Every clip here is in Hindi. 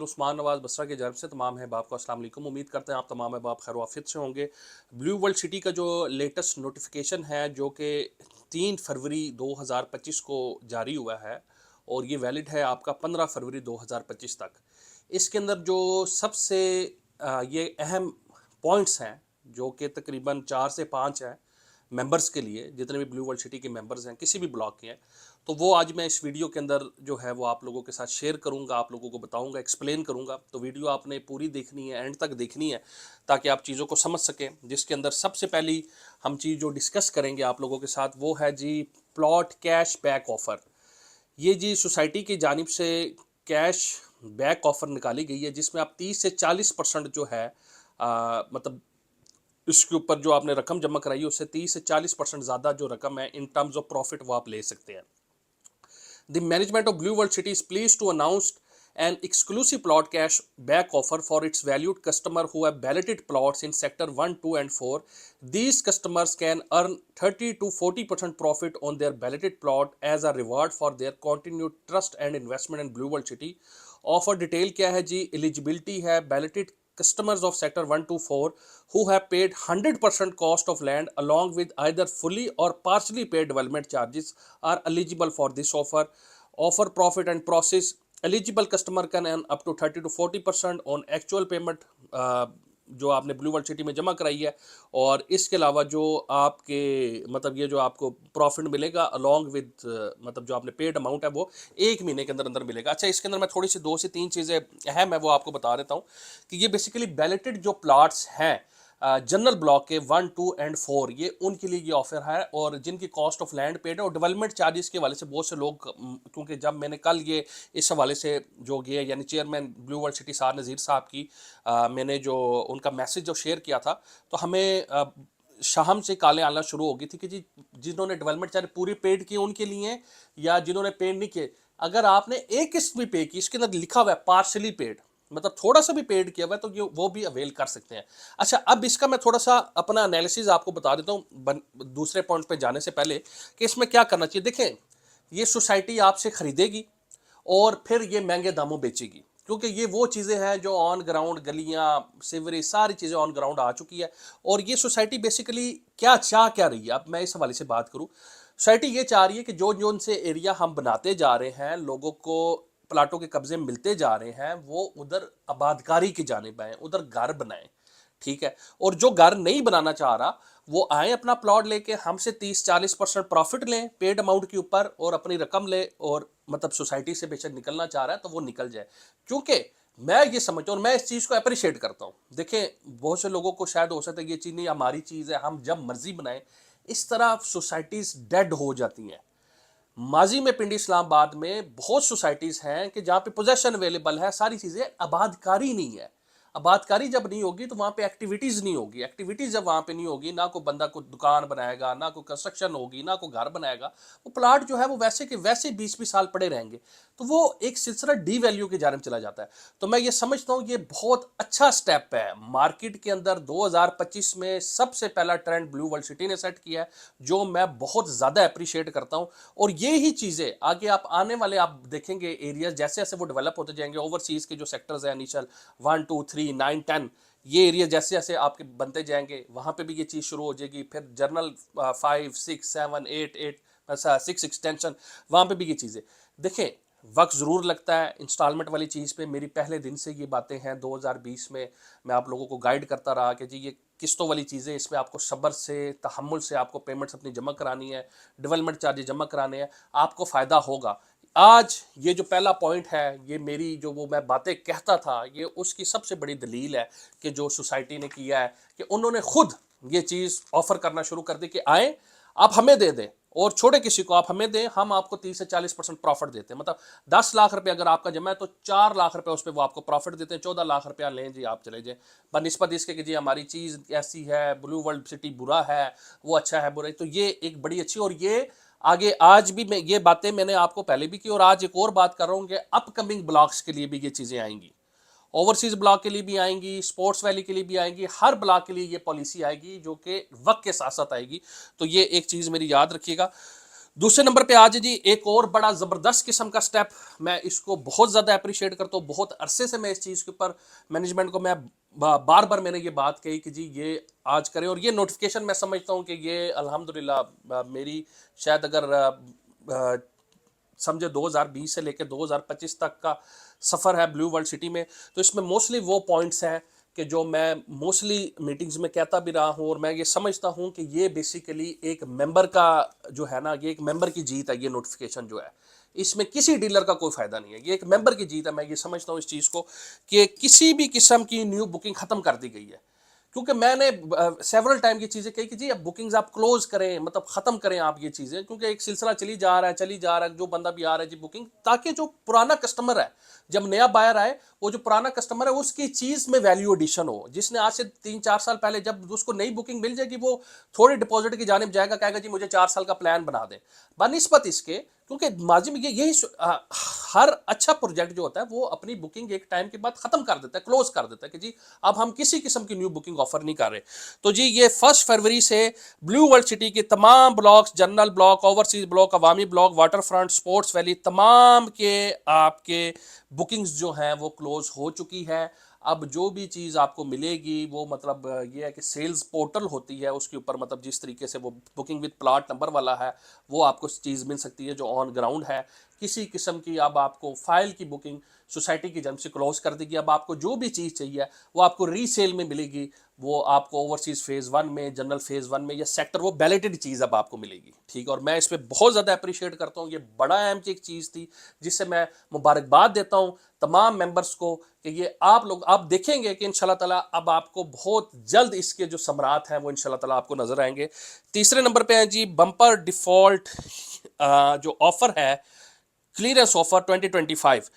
और उस्मान नवाज बसरा की जानब से तमाम है बाप को अस्सलाम वालेकुम। उम्मीद करते हैं आप तमाम है बाप खैर वाफियत से होंगे। ब्लू वर्ल्ड सिटी का जो लेटेस्ट नोटिफिकेशन है जो कि 3 फरवरी 2025 को जारी हुआ है और ये वैलिड है आपका 15 फरवरी 2025 तक। इसके अंदर जो सबसे ये अहम पॉइंट्स हैं जो कि तकरीबन 4 से 5 हैं मेंबर्स के लिए, जितने भी ब्लू वर्ल्ड सिटी के मेंबर्स हैं किसी भी ब्लॉक के हैं, तो वो आज मैं इस वीडियो के अंदर जो है वो आप लोगों के साथ शेयर करूंगा, आप लोगों को बताऊंगा, एक्सप्लेन करूंगा। तो वीडियो आपने पूरी देखनी है, एंड तक देखनी है ताकि आप चीज़ों को समझ सकें। जिसके अंदर सबसे पहली हम चीज़ जो डिस्कस करेंगे आप लोगों के साथ वो है जी प्लॉट कैश बैक ऑफ़र। ये जी सोसाइटी की जानिब से कैश बैक ऑफ़र निकाली गई है जिसमें आप 30 से 40% जो है मतलब इसके ऊपर जो आपने रकम जमा कराई है उससे 30 से 40% ज़्यादा जो रकम है इन टर्म्स ऑफ प्रॉफिट वो आप ले सकते हैं। The management of Blue World City is pleased to announce an exclusive plot cash back offer for its valued customer who have balloted plots in sector 1, 2 and 4. These customers can earn 30 to 40% profit on their balloted plot as a reward for their continued trust and investment in Blue World City. Offer detail क्या है जी? Eligibility है balloted customers of sector 1 to 4 who have paid 100% cost of land along with either fully or partially paid development charges are eligible for this offer. Offer profit and process. Eligible customer can earn up to 30 to 40% on actual payment जो आपने ब्लू वर्ल्ड सिटी में जमा कराई है। और इसके अलावा जो आपके मतलब ये जो आपको प्रॉफिट मिलेगा अलॉन्ग विद मतलब जो आपने पेड अमाउंट है वो 1 महीने के अंदर अंदर मिलेगा। अच्छा, इसके अंदर मैं थोड़ी सी 2 से 3 चीज़ें अहम है वो आपको बता देता हूँ कि ये बेसिकली बैलेटेड जो प्लाट्स हैं जनरल ब्लॉक के 1, 2 एंड 4 ये उनके लिए ये ऑफर है और जिनकी कॉस्ट ऑफ लैंड पेड है और डेवलपमेंट चार्जेस के हवाले से बहुत से लोग क्योंकि जब मैंने कल ये इस हवाले से जो ये यानी चेयरमैन ब्लू वर्ल्ड सिटी सार नज़ीर साहब की मैंने जो उनका मैसेज जो शेयर किया था तो हमें शाम से कालें आना शुरू हो गई थी कि जी जिन्होंने डेवलपमेंट चार्ज पूरी पेड किए उनके लिए या जिन्होंने पेड नहीं किए। अगर आपने एक किस्त भी पे की इसके अंदर लिखा हुआ है पार्शली पेड मतलब थोड़ा सा भी पेड किया हुआ है तो ये वो भी अवेल कर सकते हैं। अच्छा, अब इसका मैं थोड़ा सा अपना एनालिसिस आपको बता देता हूँ दूसरे पॉइंट पे जाने से पहले कि इसमें क्या करना चाहिए। देखें, ये सोसाइटी आपसे खरीदेगी और फिर ये महंगे दामों बेचेगी क्योंकि ये वो चीज़ें हैं जो ऑन ग्राउंड गलियाँ सीवरेज सारी चीज़ें ऑन ग्राउंड आ चुकी है। और ये सोसाइटी बेसिकली क्या चाह क्या रही है, अब मैं इस हवाले से बात करूँ। सोसाइटी ये चाह रही है कि जो जो उनसे एरिया हम बनाते जा रहे हैं, लोगों को प्लाटों के कब्जे मिलते जा रहे हैं, वो उधर आबादकारी की जानिब आए, उधर घर बनाएं। ठीक है, और जो घर नहीं बनाना चाह रहा वो आए अपना प्लॉट लेके हमसे 30-40% प्रॉफिट लें पेड अमाउंट के ऊपर और अपनी रकम ले और मतलब सोसाइटी से बेशक निकलना चाह रहा है तो वो निकल जाए। क्योंकि मैं ये समझता हूँ और मैं इस चीज़ को अप्रिशिएट करता हूँ। देखें, बहुत से लोगों को शायद हो सकता है ये चीज़ नहीं हमारी चीज़ है, हम जब मर्जी बनाएं। इस तरह सोसाइटीज़ डेड हो जाती हैं। माजी में पिंडी इस्लामाबाद में बहुत सोसाइटीज़ हैं कि जहाँ पे पोजेशन अवेलेबल है, सारी चीज़ें, आबादकारी नहीं है। आबादकारी जब नहीं होगी तो वहाँ पे एक्टिविटीज़ नहीं होगी। एक्टिविटीज़ जब वहाँ पे नहीं होगी, ना कोई बंदा कोई दुकान बनाएगा, ना कोई कंस्ट्रक्शन होगी, ना कोई घर बनाएगा, वो प्लाट जो है वो वैसे के वैसे 20-20 साल पड़े रहेंगे। तो वो एक सिलसिला डी वैल्यू की जानिब चला जाता है। तो मैं ये समझता हूँ ये बहुत अच्छा स्टेप है मार्केट के अंदर। 2025 में सबसे पहला ट्रेंड ब्लू वर्ल्ड सिटी ने सेट किया है जो मैं बहुत ज़्यादा अप्रिशिएट करता हूँ। और ये ही चीज़ें आगे आप आने वाले आप देखेंगे एरियाज जैसे जैसे वो डेवलप होते जाएंगे। ओवरसीज़ के जो सेक्टर्स हैं इनिशियल 1, 2, 3, 9, 10 ये एरिया जैसे जैसे आपके बनते जाएंगे वहाँ पे भी ये चीज़ शुरू हो जाएगी। फिर जर्नल 5, 6, 7, 8 6 एक्सटेंशन वहाँ पे भी ये चीज़ें देखें। वक्त ज़रूर लगता है इंस्टॉलमेंट वाली चीज़ पे। मेरी पहले दिन से ये बातें हैं 2020 में मैं आप लोगों को गाइड करता रहा कि जी ये किस्तों वाली चीज़ें, इसमें आपको सब्र से तहम्मुल से आपको पेमेंट्स अपनी जमा करानी है, डेवलपमेंट चार्जेस जमा कराने हैं, आपको फ़ायदा होगा। आज ये जो पहला पॉइंट है ये मेरी जो वो मैं बातें कहता था ये उसकी सबसे बड़ी दलील है कि जो सोसाइटी ने किया है कि उन्होंने खुद ये चीज़ ऑफ़र करना शुरू कर दी कि आए आप हमें दे दें और छोटे किसी को आप हमें दें, हम आपको 30 से 40% प्रॉफिट देते हैं। मतलब 10 लाख रुपए अगर आपका जमा है तो 4 लाख रुपए उस पर वो आपको प्रॉफिट देते हैं। 14 लाख रुपया लें जी, आप चले जाएं बनिस्बत इसके कि जी हमारी चीज़ ऐसी है, ब्लू वर्ल्ड सिटी बुरा है, वो अच्छा है बुरा। तो ये एक बड़ी अच्छी और ये आगे आज भी मैं ये बातें मैंने आपको पहले भी की और आज एक और बात कर रहा हूँ कि अपकमिंग ब्लॉक्स के लिए भी ये चीज़ें आएंगी, ओवरसीज ब्लॉक के लिए भी आएंगी, स्पोर्ट्स वैली के लिए भी आएंगी, हर ब्लॉक के लिए ये पॉलिसी आएगी जो कि वक्त के साथ साथ आएगी। तो ये एक चीज़ मेरी याद रखिएगा। दूसरे नंबर पे आज जी एक और बड़ा ज़बरदस्त किस्म का स्टेप, मैं इसको बहुत ज़्यादा अप्रिशिएट करता हूँ। बहुत अरसे से मैं इस चीज़ के ऊपर मैनेजमेंट को मैं बार बार मैंने ये बात कही कि जी ये आज करें, और ये नोटिफिकेशन मैं समझता हूँ कि ये अल्हम्दुलिल्लाह मेरी शायद अगर समझे 2020 से लेकर 2025 तक का सफ़र है ब्लू वर्ल्ड सिटी में, तो इसमें मोस्टली वो पॉइंट्स हैं कि जो मैं मोस्टली मीटिंग्स में कहता भी रहा हूँ, और मैं ये समझता हूँ कि ये बेसिकली एक मेंबर का जो है ना, ये एक मेंबर की जीत है। ये नोटिफिकेशन जो है, इसमें किसी डीलर का कोई फ़ायदा नहीं है, ये एक मेंबर की जीत है। मैं ये समझता हूँ इस चीज़ को कि किसी भी किस्म की न्यू बुकिंग ख़त्म कर दी गई है, क्योंकि मैंने सेवरल टाइम ये चीज़ें कही कि जी अब बुकिंग्स आप क्लोज करें, मतलब ख़त्म करें आप ये चीज़ें, क्योंकि एक सिलसिला चली जा रहा है, जो बंदा भी आ रहा है जी बुकिंग, ताकि जो पुराना कस्टमर है, जब नया बायर आए, वो जो पुराना कस्टमर है उसकी चीज़ में वैल्यू एडिशन हो। जिसने आज से 3-4 साल पहले, जब उसको नई बुकिंग मिल जाएगी, वो थोड़ी डिपॉजिट की जानिब जाएगा, कहेगा जी मुझे 4 साल का प्लान बना दें, बनिस्बत इसके, क्योंकि माजी में यही हर अच्छा प्रोजेक्ट जो होता है वो अपनी बुकिंग एक टाइम के बाद ख़त्म कर देता है, क्लोज कर देता है कि जी अब हम किसी किस्म की न्यू बुकिंग ऑफर नहीं कर रहे। तो जी ये 1 फरवरी से ब्लू वर्ल्ड सिटी के तमाम blocks, general block, overseas block, अवामी block, water front, sports valley, तमाम के आपके बुकिंग्स जो हैं वो क्लोज हो चुकी है। अब जो भी चीज़ आपको मिलेगी वो मतलब ये है कि सेल्स पोर्टल होती है उसके ऊपर, मतलब जिस तरीके से वो बुकिंग विद प्लाट नंबर वाला है, वो आपको चीज़ मिल सकती है जो ऑन ग्राउंड है। किसी किस्म की अब आपको फाइल की बुकिंग सोसाइटी की जन्म से क्लोज कर देगी। अब आपको जो भी चीज़ चाहिए वो आपको रीसेल में मिलेगी, वो आपको ओवरसीज़ फेज़ 1 में, जनरल फेज़ 1 में, या सेक्टर, वो बैलेटेड चीज़ अब आपको मिलेगी, ठीक है। और मैं इसमें बहुत ज़्यादा अप्रिशिएट करता हूँ, ये बड़ा अहम एक चीज़ थी जिससे मैं मुबारकबाद देता हूँ तमाम मेंबर्स को कि ये आप लोग आप देखेंगे कि इंशाल्लाह ताला अब आपको बहुत जल्द इसके जो समरात हैं वो इंशाल्लाह ताला आपको नज़र आएंगे। तीसरे नंबर पे हैं जी बम्पर डिफ़ॉल्ट जो ऑफ़र है, clearance offer 2025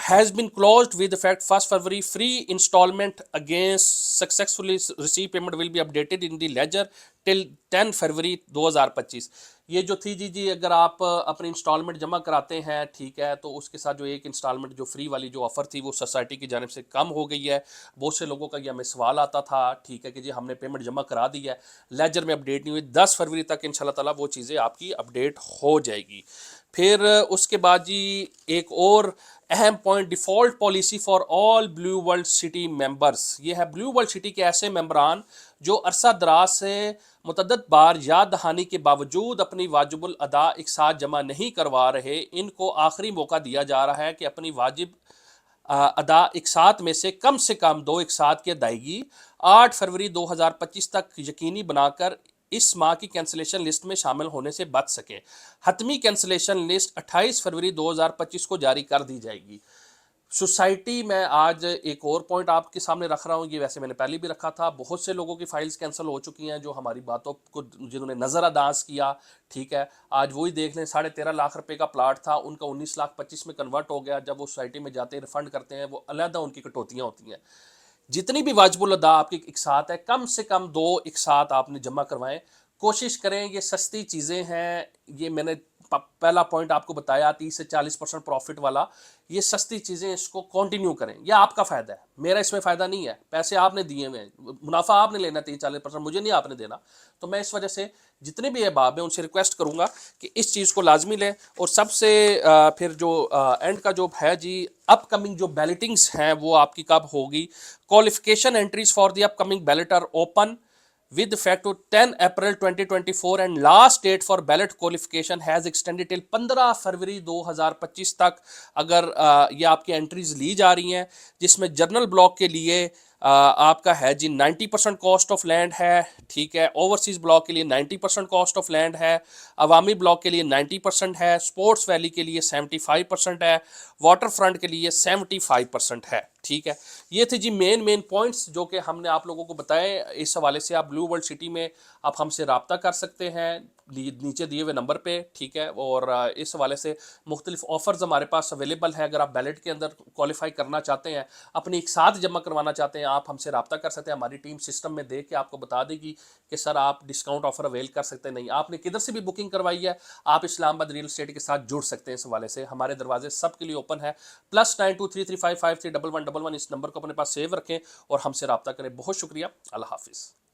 has been closed with effect 1st February. Free installment against successfully received payment will be updated in the ledger till 10 फरवरी 2025। ये जो थी जी अगर आप अपनी इंस्टॉलमेंट जमा कराते हैं, ठीक है, तो उसके साथ जो एक इंस्टॉलमेंट जो फ्री वाली जो ऑफ़र थी वो सोसाइटी की जानिब से कम हो गई है। बहुत से लोगों का ये हमें सवाल आता था, ठीक है, कि जी हमने पेमेंट जमा करा दी है, लेजर में अपडेट नहीं हुई। 10 फरवरी तक इंशाल्लाह ताला वो चीज़ें आपकी अपडेट हो जाएगी। फिर उसके बाद जी एक और अहम point, default policy for all blue world city members. ये है ब्लू वर्ल्ड सिटी के ऐसे मेंबरान जो अरसा दराज से मुतअद्दिद बार याद दहानी के बावजूद अपनी वाजिबुल अदा एक साथ जमा नहीं करवा रहे, इनको आखिरी मौका दिया जा रहा है कि अपनी वाजिब अदा एक साथ में से कम 2 एक साथ की अदायगी 8 फरवरी 2025 तक यकीनी बनाकर इस माह की कैंसिलेशन लिस्ट में शामिल होने से बच सकें। हतमी कैंसिलेशन लिस्ट 28 फरवरी 2025 को जारी कर दी जाएगी। सोसाइटी में आज एक और पॉइंट आपके सामने रख रहा हूँ, ये वैसे मैंने पहले भी रखा था। बहुत से लोगों की फाइल्स कैंसिल हो चुकी हैं जो हमारी बातों को जिन्होंने नज़रअंदाज किया, ठीक है। आज वही देख लें, 13.5 लाख रुपए का प्लाट था, उनका 19 लाख 25 में कन्वर्ट हो गया। जब वो सोसाइटी में जाते हैं रिफंड करते हैं, वो अलहदा उनकी कटौतियाँ होती हैं। जितनी भी वाजिबुल अदा आपकी एक साथ है, कम से कम 2 एक साथ आपने जमा करवाएं। कोशिश करें, ये सस्ती चीज़ें हैं, ये मैंने पहला पॉइंट आपको बताया 30 से 40% प्रॉफिट वाला, ये सस्ती चीज़ें इसको कंटिन्यू करें, ये आपका फ़ायदा है, मेरा इसमें फ़ायदा नहीं है। पैसे आपने दिए हुए हैं, मुनाफा आपने लेना 30-40%, मुझे नहीं आपने देना। तो मैं इस वजह से जितने भी अहबाब हैं उनसे रिक्वेस्ट करूँगा कि इस चीज़ को लाजमी लें। और सबसे फिर जो एंड का जो है जी, अपकमिंग जो बैलेटिंग्स हैं वो आपकी कब होगी। Qualification entries for the upcoming ballot are open with effect to 10 April 2024 and last date for ballot qualification has extended till 15 फरवरी 2025 तक। अगर ये आपकी एंट्रीज ली जा रही हैं, जिसमें जनरल ब्लॉक के लिए आपका है जी 90% कॉस्ट ऑफ लैंड है, ठीक है। ओवरसीज ब्लॉक के लिए 90% कॉस्ट ऑफ लैंड है, अवामी ब्लॉक के लिए 90% है, स्पोर्ट्स वैली के लिए 75% है, वाटर फ्रंट के लिए 75% है, ठीक है। ये थे जी मेन पॉइंट्स जो कि हमने आप लोगों को बताए। इस हवाले से आप ब्लू वर्ल्ड सिटी में आप हमसे रब्ता कर सकते हैं नीचे दिए हुए नंबर पे, ठीक है। और इस हवाले से मुख्तलिफ ऑफर्स हमारे पास अवेलेबल है। अगर आप बैलेट के अंदर क्वालिफाई करना चाहते हैं, अपनी एक साथ जमा करवाना चाहते हैं, आप हमसे रब्ता कर सकते हैं। हमारी टीम सिस्टम में देख के आपको बता देगी कि सर आप डिस्काउंट ऑफर अवेल कर सकते हैं, नहीं आपने किधर से भी बुकिंग करवाई है, आप इस्लामाबाद रियल एस्टेट के साथ जुड़ सकते हैं। इस हवाले से हमारे दरवाजे सबके लिए ओपन है। +9233553111 इस नंबर को अपने पास सेव रखें और हमसे रब्ता करें। बहुत शुक्रिया, अल्लाह हाफिज़।